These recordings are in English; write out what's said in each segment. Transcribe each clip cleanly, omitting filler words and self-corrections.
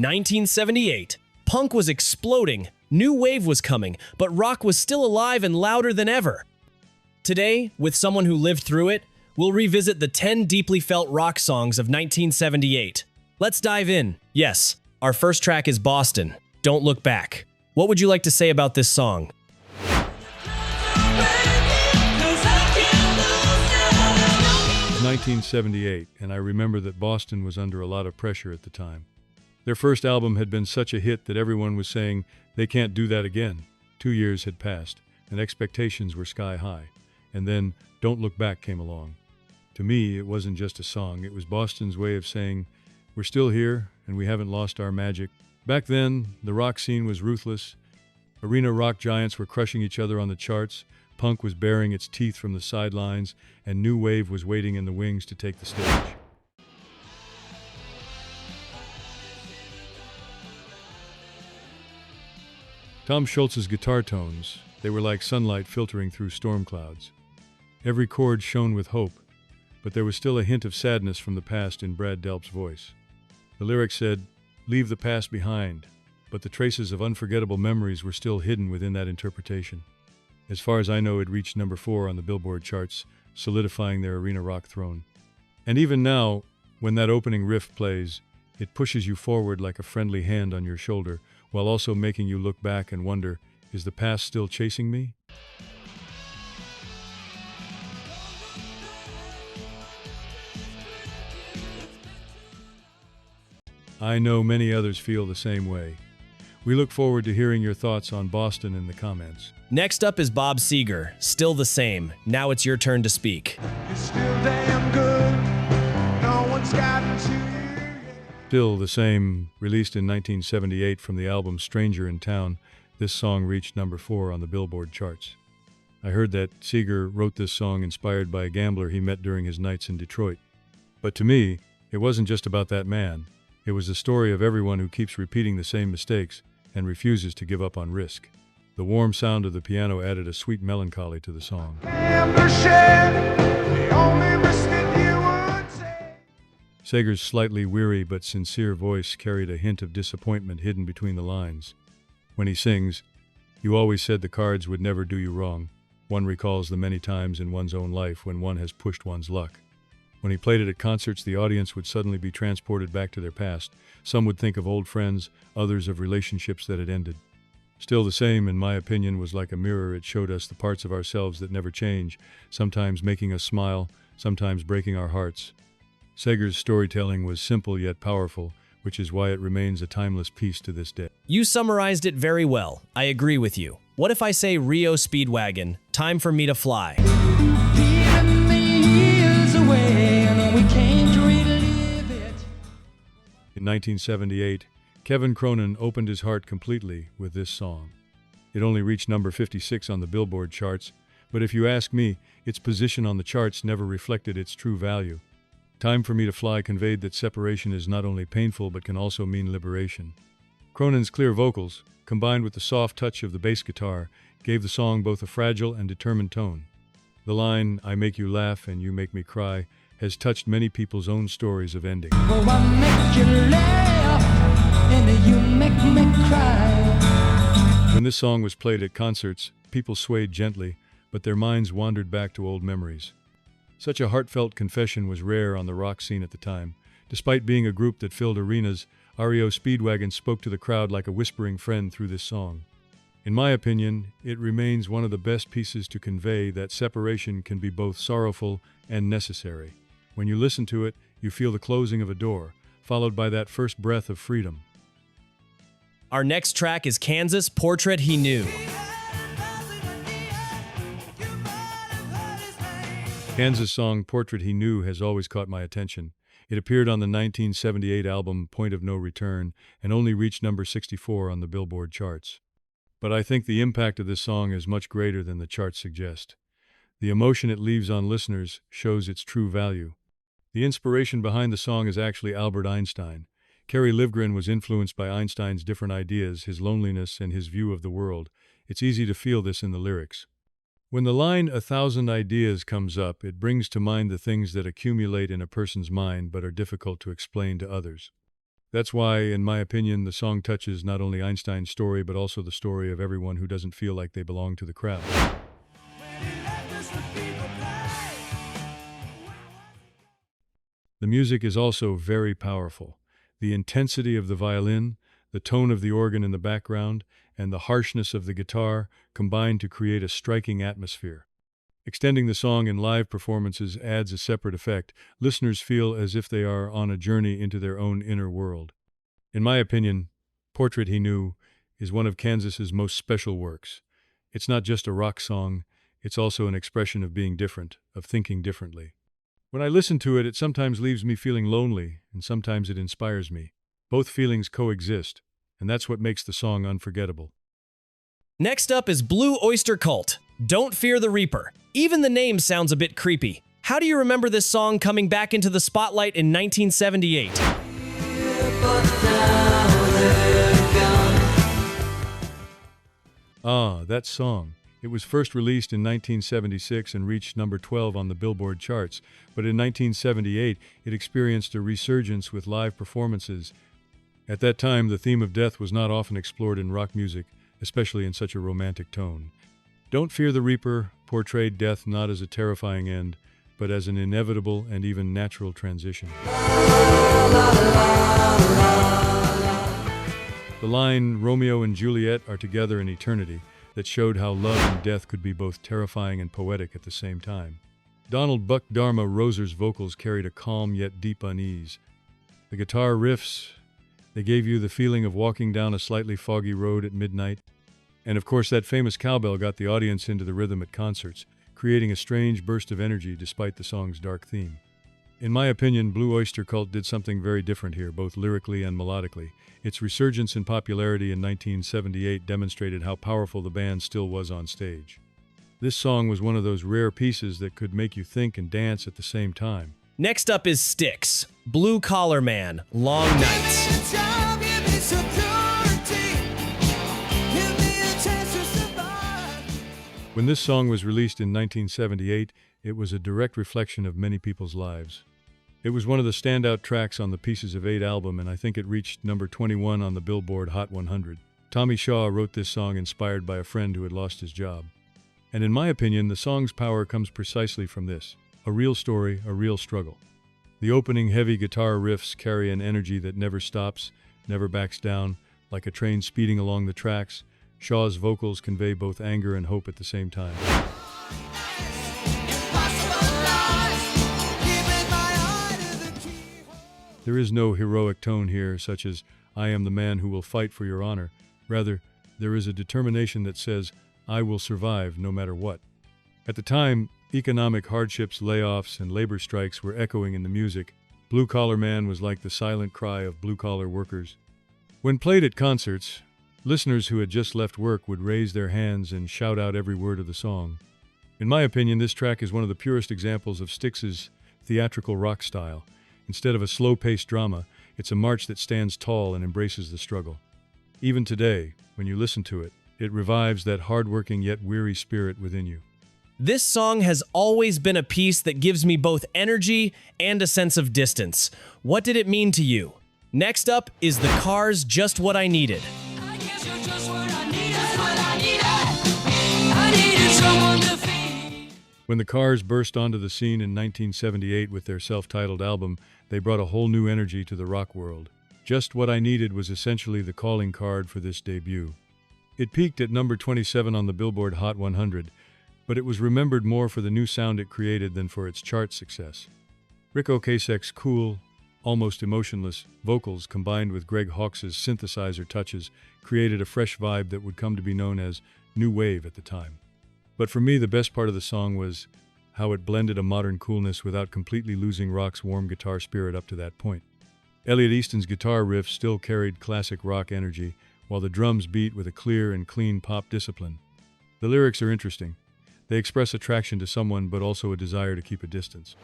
1978. Punk was exploding, new wave was coming, but rock was still alive and louder than ever. Today, with someone who lived through it, we'll revisit the 10 deeply felt rock songs of 1978. Let's dive in. Yes, our first track is Boston, Don't Look Back. What would you like to say about this song? 1978, and I remember that Boston was under a lot of pressure at the time. Their first album had been such a hit that everyone was saying they can't do that again. 2 years had passed, and expectations were sky high. And then Don't Look Back came along. To me, it wasn't just a song. It was Boston's way of saying, we're still here, and we haven't lost our magic. Back then, the rock scene was ruthless. Arena rock giants were crushing each other on the charts. Punk was baring its teeth from the sidelines, and new wave was waiting in the wings to take the stage. Tom Scholz's guitar tones, they were like sunlight filtering through storm clouds. Every chord shone with hope, but there was still a hint of sadness from the past in Brad Delp's voice. The lyrics said, "Leave the past behind," but the traces of unforgettable memories were still hidden within that interpretation. As far as I know, it reached number 4 on the Billboard charts, solidifying their arena rock throne. And even now, when that opening riff plays, it pushes you forward like a friendly hand on your shoulder, while also making you look back and wonder, is the past still chasing me? I know many others feel the same way. We look forward to hearing your thoughts on Boston in the comments. Next up is Bob Seger, Still the Same. Now it's your turn to speak. You're still damn good. No one's gotten to you. Still the Same, released in 1978 from the album Stranger in Town, this song reached number 4 on the Billboard charts. I heard that Seger wrote this song inspired by a gambler he met during his nights in Detroit. But to me, it wasn't just about that man. It was the story of everyone who keeps repeating the same mistakes and refuses to give up on risk. The warm sound of the piano added a sweet melancholy to the song. Seger's slightly weary but sincere voice carried a hint of disappointment hidden between the lines. When he sings, "You always said the cards would never do you wrong," one recalls the many times in one's own life when one has pushed one's luck. When he played it at concerts, the audience would suddenly be transported back to their past. Some would think of old friends, others of relationships that had ended. Still the Same, in my opinion, was like a mirror. It showed us the parts of ourselves that never change, sometimes making us smile, sometimes breaking our hearts. Seger's storytelling was simple yet powerful, which is why it remains a timeless piece to this day. You summarized it very well. I agree with you. What if I say Rio Speedwagon, Time for Me to Fly? In 1978, Kevin Cronin opened his heart completely with this song. It only reached number 56 on the Billboard charts, but if you ask me, its position on the charts never reflected its true value. Time for Me to Fly conveyed that separation is not only painful but can also mean liberation. Cronin's clear vocals, combined with the soft touch of the bass guitar, gave the song both a fragile and determined tone. The line, "I make you laugh and you make me cry," has touched many people's own stories of ending. Oh, I make you laugh and you make me cry. When this song was played at concerts, people swayed gently, but their minds wandered back to old memories. Such a heartfelt confession was rare on the rock scene at the time. Despite being a group that filled arenas, REO Speedwagon spoke to the crowd like a whispering friend through this song. In my opinion, it remains one of the best pieces to convey that separation can be both sorrowful and necessary. When you listen to it, you feel the closing of a door, followed by that first breath of freedom. Our next track is Kansas, Portrait He Knew. Kansas' song Portrait He Knew has always caught my attention. It appeared on the 1978 album Point of No Return and only reached number 64 on the Billboard charts. But I think the impact of this song is much greater than the charts suggest. The emotion it leaves on listeners shows its true value. The inspiration behind the song is actually Albert Einstein. Kerry Livgren was influenced by Einstein's different ideas, his loneliness, and his view of the world. It's easy to feel this in the lyrics. When the line "a thousand ideas" comes up, it brings to mind the things that accumulate in a person's mind but are difficult to explain to others. That's why, in my opinion, the song touches not only Einstein's story, but also the story of everyone who doesn't feel like they belong to the crowd. The music is also very powerful. The intensity of the violin, the tone of the organ in the background, and the harshness of the guitar combine to create a striking atmosphere. Extending the song in live performances adds a separate effect. Listeners feel as if they are on a journey into their own inner world. In my opinion, Portrait He Knew is one of Kansas's most special works. It's not just a rock song, it's also an expression of being different, of thinking differently. When I listen to it, it sometimes leaves me feeling lonely, and sometimes it inspires me. Both feelings coexist, and that's what makes the song unforgettable. Next up is Blue Oyster Cult, Don't Fear the Reaper. Even the name sounds a bit creepy. How do you remember this song coming back into the spotlight in 1978? Ah, that song. It was first released in 1976 and reached number 12 on the Billboard charts, but in 1978 it experienced a resurgence with live performances. At that time, the theme of death was not often explored in rock music, especially in such a romantic tone. Don't Fear the Reaper portrayed death not as a terrifying end, but as an inevitable and even natural transition. The line, Romeo and Juliet are together in eternity, that showed how love and death could be both terrifying and poetic at the same time. Donald Buck Dharma Roser's vocals carried a calm yet deep unease. The guitar riffs, they gave you the feeling of walking down a slightly foggy road at midnight. And of course, that famous cowbell got the audience into the rhythm at concerts, creating a strange burst of energy despite the song's dark theme. In my opinion, Blue Oyster Cult did something very different here, both lyrically and melodically. Its resurgence in popularity in 1978 demonstrated how powerful the band still was on stage. This song was one of those rare pieces that could make you think and dance at the same time. Next up is Styx, Blue Collar Man, Long Nights. When this song was released in 1978, it was a direct reflection of many people's lives. It was one of the standout tracks on the Pieces of Eight album, and I think it reached number 21 on the Billboard Hot 100. Tommy Shaw wrote this song inspired by a friend who had lost his job. And in my opinion, the song's power comes precisely from this: a real story, a real struggle. The opening heavy guitar riffs carry an energy that never stops, never backs down, like a train speeding along the tracks. Shaw's vocals convey both anger and hope at the same time. There is no heroic tone here, such as, I am the man who will fight for your honor. Rather, there is a determination that says, I will survive no matter what. At the time, economic hardships, layoffs, and labor strikes were echoing in the music. Blue Collar Man was like the silent cry of blue-collar workers. When played at concerts, listeners who had just left work would raise their hands and shout out every word of the song. In my opinion, this track is one of the purest examples of Styx's theatrical rock style. Instead of a slow-paced drama, it's a march that stands tall and embraces the struggle. Even today, when you listen to it, it revives that hard-working yet weary spirit within you. This song has always been a piece that gives me both energy and a sense of distance. What did it mean to you? Next up is The Cars' Just What I Needed. When the Cars burst onto the scene in 1978 with their self-titled album, they brought a whole new energy to the rock world. Just What I Needed was essentially the calling card for this debut. It peaked at number 27 on the Billboard Hot 100, but it was remembered more for the new sound it created than for its chart success. Rick Ocasek's cool, almost emotionless vocals combined with Greg Hawkes' synthesizer touches created a fresh vibe that would come to be known as New Wave at the time. But for me, the best part of the song was how it blended a modern coolness without completely losing rock's warm guitar spirit up to that point. Elliot Easton's guitar riff still carried classic rock energy, while the drums beat with a clear and clean pop discipline. The lyrics are interesting. They express attraction to someone, but also a desire to keep a distance.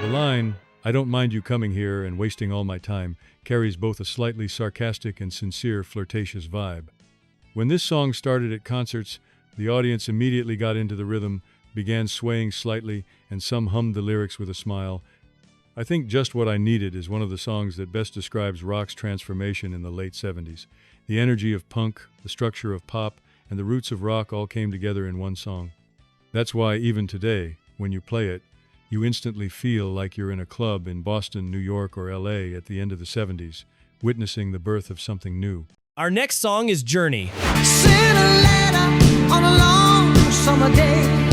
The line, I don't mind you coming here and wasting all my time, carries both a slightly sarcastic and sincere flirtatious vibe. When this song started at concerts, the audience immediately got into the rhythm, began swaying slightly, and some hummed the lyrics with a smile. I think Just What I Needed is one of the songs that best describes rock's transformation in the late 70s. The energy of punk, the structure of pop, and the roots of rock all came together in one song. That's why even today, when you play it, you instantly feel like you're in a club in Boston, New York, or LA at the end of the 70s, witnessing the birth of something new. Our next song is Journey. Sent a letter on a long summer day.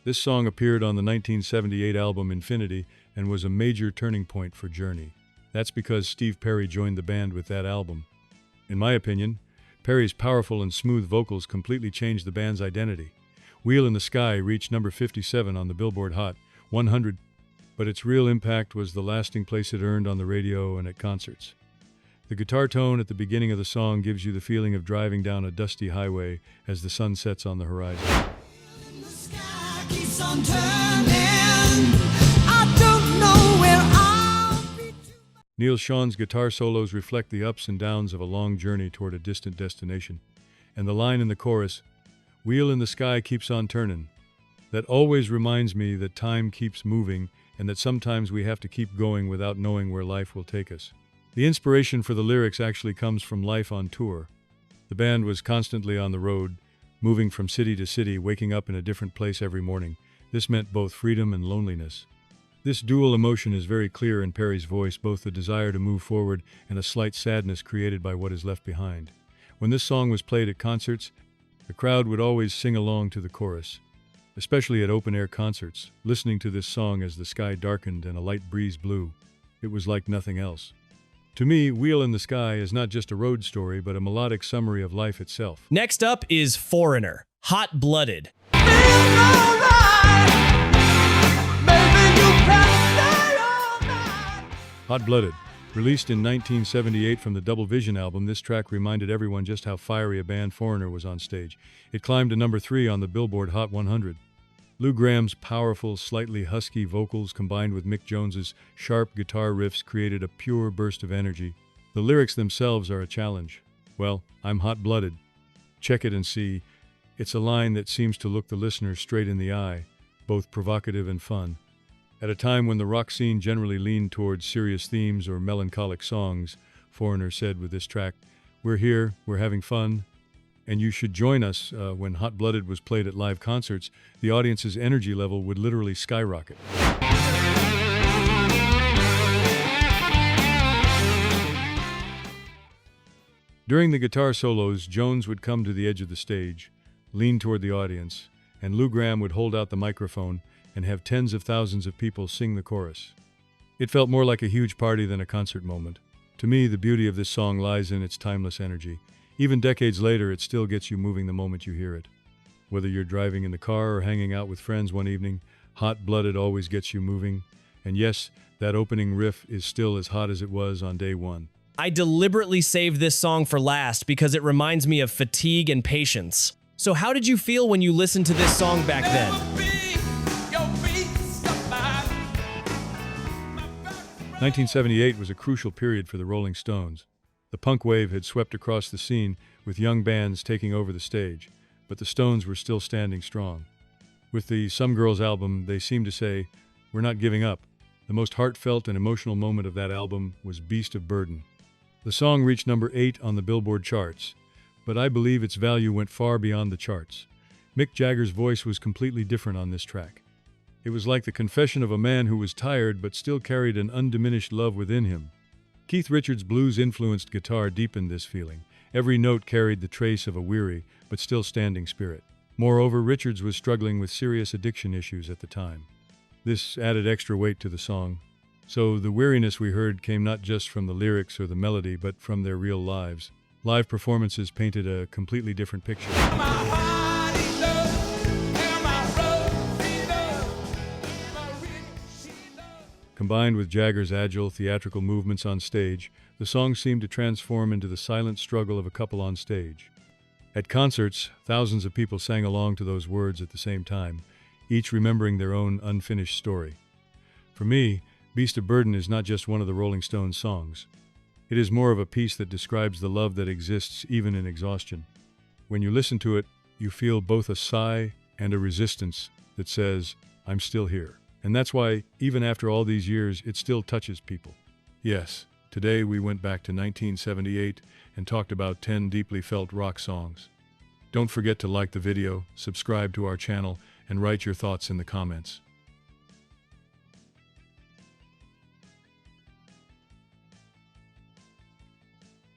This song appeared on the 1978 album Infinity and was a major turning point for Journey. That's because Steve Perry joined the band with that album. In my opinion, Perry's powerful and smooth vocals completely changed the band's identity. Wheel in the Sky reached number 57 on the Billboard Hot 100, but its real impact was the lasting place it earned on the radio and at concerts. The guitar tone at the beginning of the song gives you the feeling of driving down a dusty highway as the sun sets on the horizon. The sky keeps on turning. I don't know where I'll be. Neil Sean's guitar solos reflect the ups and downs of a long journey toward a distant destination. And the line in the chorus, "Wheel in the sky keeps on turning," that always reminds me that time keeps moving and that sometimes we have to keep going without knowing where life will take us. The inspiration for the lyrics actually comes from life on tour. The band was constantly on the road, moving from city to city, waking up in a different place every morning. This meant both freedom and loneliness. This dual emotion is very clear in Perry's voice, both the desire to move forward and a slight sadness created by what is left behind. When this song was played at concerts, the crowd would always sing along to the chorus. Especially at open-air concerts, listening to this song as the sky darkened and a light breeze blew. It was like nothing else. To me, Wheel in the Sky is not just a road story, but a melodic summary of life itself. Next up is Foreigner, Hot Blooded. Hot Blooded. Released in 1978 from the Double Vision album, this track reminded everyone just how fiery a band Foreigner was on stage. It climbed to number 3 on the Billboard Hot 100. Lou Graham's powerful, slightly husky vocals combined with Mick Jones's sharp guitar riffs created a pure burst of energy. The lyrics themselves are a challenge. Well, I'm hot-blooded. Check it and see. It's a line that seems to look the listener straight in the eye, both provocative and fun. At a time when the rock scene generally leaned towards serious themes or melancholic songs, Foreigner said with this track, "We're here, we're having fun, and you should join us." When Hot Blooded was played at live concerts, the audience's energy level would literally skyrocket. During the guitar solos, Jones would come to the edge of the stage, lean toward the audience, and Lou Graham would hold out the microphone and have tens of thousands of people sing the chorus. It felt more like a huge party than a concert moment. To me, the beauty of this song lies in its timeless energy. Even decades later, it still gets you moving the moment you hear it. Whether you're driving in the car or hanging out with friends one evening, Hot Blooded always gets you moving. And yes, that opening riff is still as hot as it was on day one. I deliberately saved this song for last because it reminds me of fatigue and patience. So how did you feel when you listened to this song back then? 1978 was a crucial period for the Rolling Stones. The punk wave had swept across the scene, with young bands taking over the stage, but the Stones were still standing strong. With the Some Girls album, they seemed to say, "We're not giving up." The most heartfelt and emotional moment of that album was Beast of Burden. The song reached number 8 on the Billboard charts, but I believe its value went far beyond the charts. Mick Jagger's voice was completely different on this track. It was like the confession of a man who was tired but still carried an undiminished love within him. Keith Richards' blues-influenced guitar deepened this feeling. Every note carried the trace of a weary but still standing spirit. Moreover, Richards was struggling with serious addiction issues at the time. This added extra weight to the song. So the weariness we heard came not just from the lyrics or the melody, but from their real lives. Live performances painted a completely different picture. Combined with Jagger's agile, theatrical movements on stage, the song seemed to transform into the silent struggle of a couple on stage. At concerts, thousands of people sang along to those words at the same time, each remembering their own unfinished story. For me, Beast of Burden is not just one of the Rolling Stones songs. It is more of a piece that describes the love that exists even in exhaustion. When you listen to it, you feel both a sigh and a resistance that says, I'm still here. And that's why, even after all these years, it still touches people. Yes, today we went back to 1978 and talked about 10 deeply felt rock songs. Don't forget to like the video, subscribe to our channel, and write your thoughts in the comments.